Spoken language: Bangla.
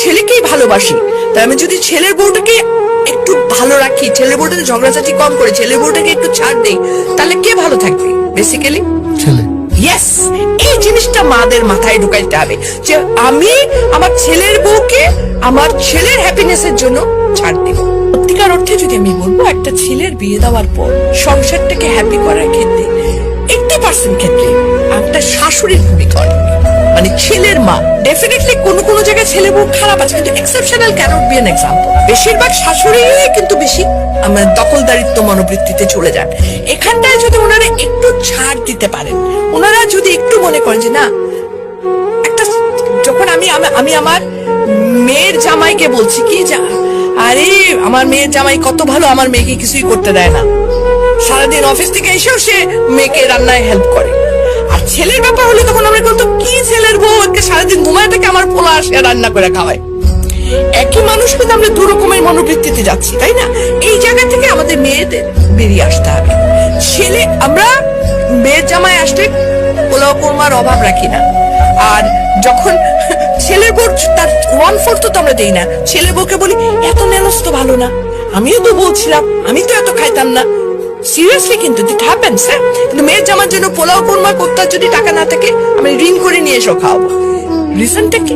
ছেলেকেই ভালোবাসি, তাই আমি যদি ছেলের বউটাকে একটু ভালো রাখি, ছেলের বউটাকে ঝগড়াঝাটি কম করে ছেলের বউটাকে একটু ছাড় দেই, তাহলে কে ভালো থাকবে? বেসিক্যালি ছেলে। ইয়েস, এই জিনিসটা মাদের মাথায় ঢুকাইতে হবে যে আমি আমার ছেলের বউকে আমার ছেলের হ্যাপিনেসের জন্য ছাড় দিব। সত্যিকার অর্থে যদি আমি বলবো, একটা ছেলের বিয়ে দেওয়ার পর সংসারটাকে হ্যাপি করার ক্ষেত্রে 80% ক্ষেত্রে একটা শাশুড়ির ভূমিকা অনেক, মানে ছেলের মা। ডেফিনেটলি কোন জায়গায় ছেলে বউ খারাপ আছে, কিন্তু exceptional cannot be an example. বেশিরভাগ শাশুড়ি কিন্তু বেশি আমার দখলদারিত্ব মনোবৃত্তিতে চলে যান। এখানটায় যদি ওনারা একটু ছাড় দিতে পারেন, ওনারা যদি একটু মনে করেন যে না, একটা যখন আমি আমার মেয়ের জামাইকে বলছি কি, আরে আমার মেয়ের জামাই কত ভালো, আমার মেয়েকে কিছুই করতে দেয় না, সারাদিন অফিস থেকে এসেও সে মেয়েকে রান্নায় হেল্প করে। আর ছেলের ব্যাপার হলে তখন আমরা বলতো কি ছেলের বউ সারাদিন ঘুমায় থেকে আমার পোলা আসে রান্না করে খাওয়ায়। একই মানুষ কিন্তু আমরা দু রকমের মনোবৃত্তিতে যাচ্ছি, তাই না? এই জায়গা থেকে আমাদের মেয়েদের বেরিয়ে আসতে হবে। আমরা মেয়ের জামাই আসলে পোলাও কোরমার অভাব রাখি না, আর যখন ছেলের বউ তার 1/4 তো আমরা দেই না, ছেলের বউকে বলি এত মেনস তো ভালো না, আমিও তো বলছিলাম, আমি তো এত খাইতাম না। সিরিয়াসলি কিন্তু ইট হ্যাপেন্স। কিন্তু মেয়ের জামার জন্য পোলাও কোরমা করতে যদি টাকা না থাকে, আমি ঋণ করে নিয়ে এসো খাওয়াবো। রিজনটা কি?